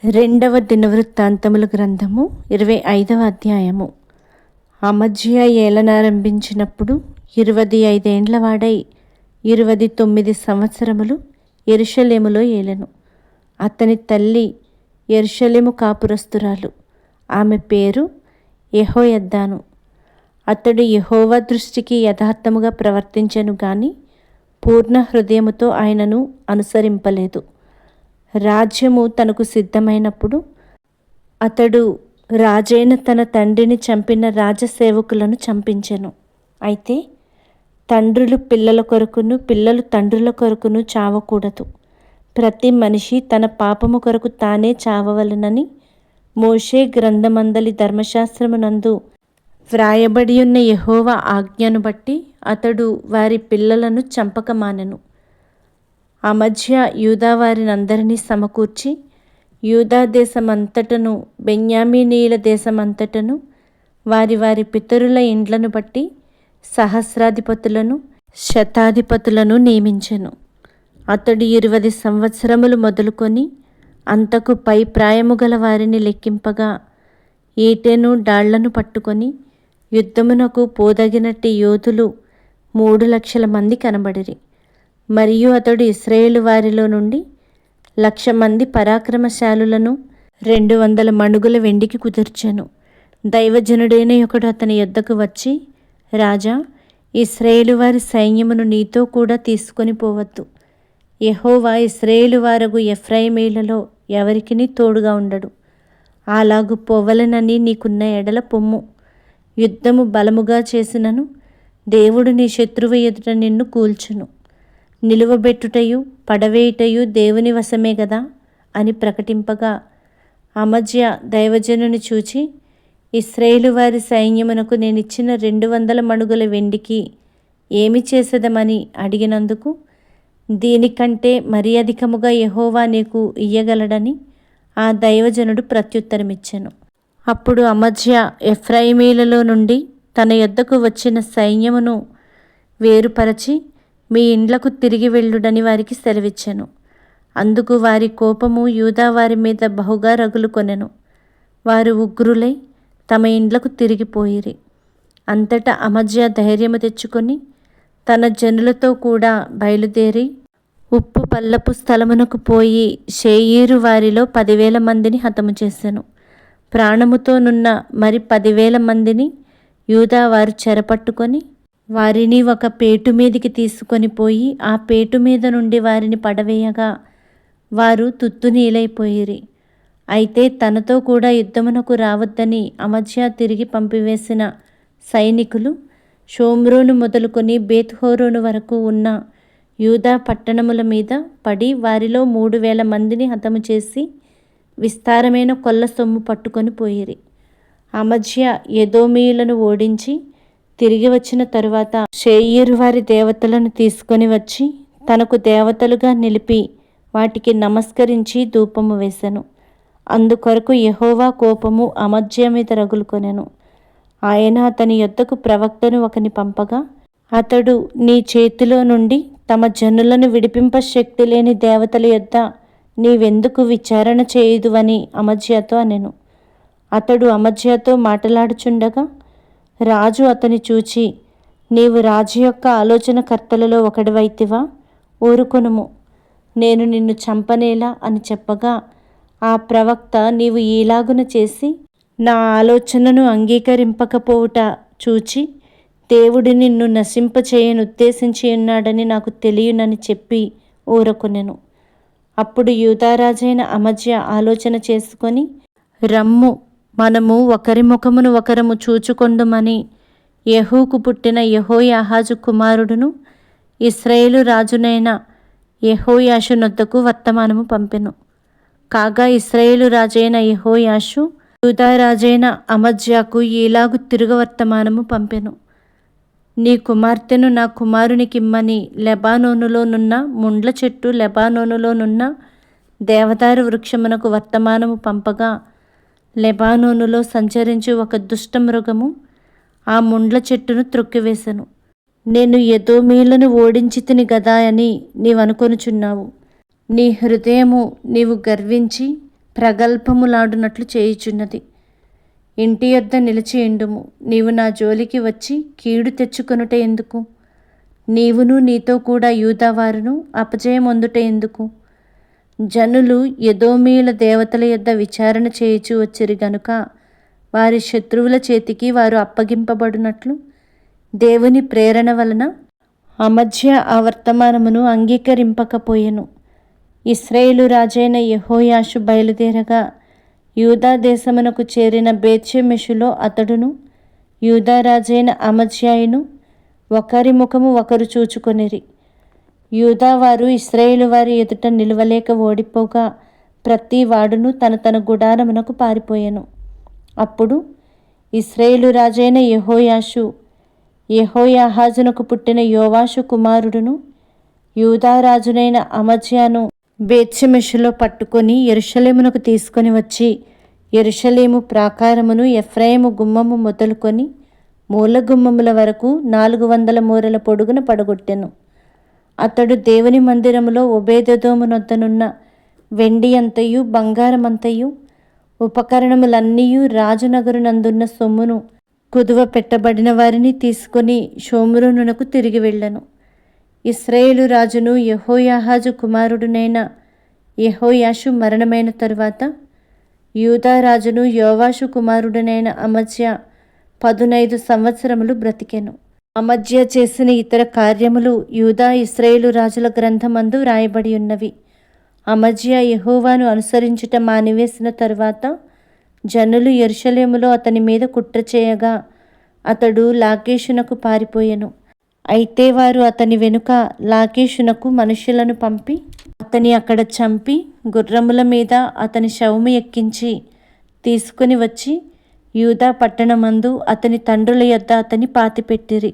రెండవ దినవృత్తాంతముల గ్రంథము 25వ అధ్యాయము. అమజ్యా ఏలనారంభించినప్పుడు 25 ఏండ్ల వాడై 29 సంవత్సరములు యెరూషలేములో ఏలెను. అతని తల్లి యెరూషలేము కాపురస్తురాలు. ఆమె పేరు యెహోయద్దాను. అతడు యెహోవా దృష్టికి యథార్థముగా ప్రవర్తించెను గాని పూర్ణ హృదయముతో ఆయనను అనుసరింపలేదు. రాజ్యము తనకు సిద్ధమైనప్పుడు అతడు రాజైన తన తండ్రిని చంపిన రాజసేవకులను చంపించెను. అయితే తండ్రులు పిల్లల కొరకును పిల్లలు తండ్రుల కొరకును చావకూడదు. ప్రతి మనిషి తన పాపము కొరకు తానే చావవలెనని మోషే గ్రంథమందలి ధర్మశాస్త్రమునందు వ్రాయబడి ఉన్న యెహోవా ఆజ్ఞను బట్టి అతడు వారి పిల్లలను చంపక మానెను. అమజ్యా యూదా వారినందరినీ సమకూర్చి యూదా దేశమంతటను బెన్యామీనీయుల దేశమంతటను వారి వారి పితరుల ఇండ్లను బట్టి సహస్రాధిపతులను శతాధిపతులను నియమించెను. అతడు 20 సంవత్సరములు మొదలుకొని అంతకు పై ప్రాయము గల వారిని లెక్కింపగా ఈటెను డాళ్లను పట్టుకొని యుద్ధమునకు పోదగినట్టి యోధులు 3,00,000 మంది కనబడిరి. మరియు అతడు ఇశ్రాయేలు వారిలో నుండి 1,00,000 మంది పరాక్రమశాలులను 200 మణుగుల వెండికి కుదిర్చెను. దైవజనుడైన ఒకడు అతని యొద్దకు వచ్చి, రాజా, ఇశ్రాయేలు వారి సైన్యమును నీతో కూడా తీసుకొని పోవద్దు. యెహోవా ఇశ్రాయేలు వారగు ఎఫ్రాయిమీలలో ఎవరికిని తోడుగా ఉండడు. అలాగు పోవలెనని నీకున్న ఎడల పొమ్ము. యుద్ధము బలముగా చేసినను దేవుడు నీ శత్రువు ఎదుట నిన్ను కూల్చును. నిలువబెట్టుటయు పడవేయుటయు దేవుని వశమే గదా అని ప్రకటింపగా అమజ్యా దైవజనుని చూచి, ఇశ్రాయేలు వారి సైన్యమునకు నేనిచ్చిన 200 మణుగుల వెండికి ఏమి చేసేదమని అడిగినందుకు, దీనికంటే మరి అధికముగా యెహోవా నీకు ఇయ్యగలడని ఆ దైవజనుడు ప్రత్యుత్తరమిచ్చెను. అప్పుడు అమజ్యా ఎఫ్రాయిమీలలో నుండి తన యొద్దకు వచ్చిన సైన్యమును వేరుపరచి మీ ఇండ్లకు తిరిగి వెళ్ళుడని వారికి సెలవిచ్చెను. అందుకు వారి కోపము యూదా వారి మీద బహుగా రగులుకొనెను. వారు ఉగ్రులై తమ ఇండ్లకు తిరిగిపోయిరి. అంతటా అమజ్యా ధైర్యము తెచ్చుకొని తన జనులతో కూడా బయలుదేరి ఉప్పు పల్లపు స్థలమునకు పోయి షేయీరు వారిలో 10,000 మందిని హతము చేసెను. ప్రాణముతోనున్న మరి 10,000 మందిని యూదా వారు చెరపట్టుకొని వారిని ఒక పేటు మీదికి తీసుకొని పోయి ఆ పేటు మీద నుండి వారిని పడవేయగా వారు తుత్తునీలైపోయిరి. అయితే తనతో కూడా యుద్ధమునకు రావద్దని అమజ్యా తిరిగి పంపివేసిన సైనికులు షోమ్రోను మొదలుకొని బేత్‌హోరోను వరకు ఉన్న యూదా పట్టణముల మీద పడి వారిలో 3,000 మందిని హతము చేసి విస్తారమైన కొల్ల సొమ్ము పట్టుకొని పోయిరి. అమజ్యా ఎదోమీయులను ఓడించి తిరిగి వచ్చిన తరువాత షేయీరు వారి దేవతలను తీసుకొని వచ్చి తనకు దేవతలుగా నిలిపి వాటికి నమస్కరించి ధూపము వేసెను. అందుకొరకు యెహోవా కోపము అమజ్యా మీద రగులుకొనెను. ఆయన అతని యొద్దకు ప్రవక్తను ఒకని పంపగా అతడు, నీ చేతిలో నుండి తమ జనులను విడిపింప శక్తి లేని దేవతల యొద్ద నీవెందుకు విచారణ చేయుదువని అమజ్యాతో అనెను. అతడు అమజ్యాతో మాటలాడుచుండగా రాజు అతని చూచి, నీవు రాజు యొక్క ఆలోచనకర్తలలో ఒకడివైతివా? ఊరుకొనుము, నేను నిన్ను చంపనేలా అని చెప్పగా ఆ ప్రవక్త, నీవు ఈలాగున చేసి నా ఆలోచనను అంగీకరింపకపోవుట చూచి దేవుడు నిన్ను నశింపచేయనుద్దేశించి ఉన్నాడని నాకు తెలియనని చెప్పి ఊరకొనెను. అప్పుడు యూదారాజైన అమజ్యా ఆలోచన చేసుకొని, రమ్ము, మనము ఒకరి ముఖమును ఒకరము చూచుకొందుమని యెహూకు పుట్టిన యెహోయాహాజు కుమారుడును ఇశ్రాయేలు రాజునైన యెహోయాషు నొద్దకు వర్తమానము పంపెను. కాగా ఇశ్రాయేలు రాజైన యెహోయాషు యూదా రాజైన అమజ్యాకు ఈలాగు తిరుగవర్తమానము పంపెను. నీ కుమార్తెను నా కుమారునికిమ్మని లెబానోనులోనున్న ముండ్ల చెట్టు లెబానోనులోనున్న దేవదారు వృక్షమునకు వర్తమానము పంపగా లెబానోనులో సంచరించు ఒక దుష్ట మృగము ఆ ముండ్ల చెట్టును త్రొక్కివేశెను. నేను ఎదోమీయులను ఓడించితిని గదా అని నీవనుకొనుచున్నావు. నీ హృదయము నీవు గర్వించి ప్రగల్భములాడునట్లు చేయుచున్నది. ఇంటి యొద్ద నిలిచి ఎండుము. నీవు నా జోలికి వచ్చి కీడు తెచ్చుకొనుట ఎందుకు? నీవును నీతో కూడా యూదావారును అపజయమొందుట ఎందుకు? జనులు ఎదోమీయుల దేవతల యొద్ద విచారణ చేయుచు వచ్చిరి గనుక వారి శత్రువుల చేతికి వారు అప్పగింపబడినట్లు దేవుని ప్రేరణ వలన అమధ్య ఆ వర్తమానమును అంగీకరింపకపోయెను. ఇశ్రాయేలు రాజైన యెహోయాషు బయలుదేరగా యూదా దేశమునకు చేరిన బేత్షెమెషులో అతడును యూదా రాజైన అమజ్యాయును ఒకరి ముఖము ఒకరు చూచుకొనిరి. యూదావారు ఇశ్రాయేలు వారి ఎదుట నిలువలేక ఓడిపోగా ప్రతి వాడును తన తన గుడారమునకు పారిపోయెను. అప్పుడు ఇశ్రాయేలు రాజైన యెహోయాషు యెహోయాహాజునకు పుట్టిన యోవాషు కుమారుడును యూదారాజునైన అమజ్యాను బేత్షెమెషులో పట్టుకొని యెరూషలేమునకు తీసుకొని వచ్చి యెరూషలేము ప్రాకారమును ఎఫ్రాయిము గుమ్మము మొదలుకొని మూల గుమ్మముల వరకు 400 మూరల పొడుగున పడగొట్టెను. అతడు దేవుని మందిరములో ఒబేదెదోమునొద్దనున్న వెండి అంతయు బంగారమంతయు ఉపకరణములన్నీయు రాజనగరునందున్న సొమ్మును కుదువ పెట్టబడిన వారిని తీసుకొని షోమ్రోనునకు తిరిగి వెళ్ళెను. ఇశ్రాయేలు రాజును యెహోయాహాజు కుమారుడునైన యెహోయాషు మరణమైన తరువాత యూదా రాజును యోవాషు కుమారుడునైన అమజ్యా 15 సంవత్సరములు బ్రతికెను. అమజ్యా చేసిన ఇతర కార్యములు యూదా ఇశ్రాయేలు రాజుల గ్రంథమందు వ్రాయబడి ఉన్నవి. అమజ్యా యెహోవాను అనుసరించుట మానివేసిన తరువాత జనులు యెరూషలేములో అతని మీద కుట్ర చేయగా అతడు లాకీషునకు పారిపోయెను. అయితే వారు అతని వెనుక లాకీషునకు మనుషులను పంపి అతని అక్కడ చంపి గుర్రముల మీద అతని శవము ఎక్కించి తీసుకుని వచ్చి యూదా పట్టణమందు అతని తండ్రుల యొద్ద అతని పాతిపెట్టిరి.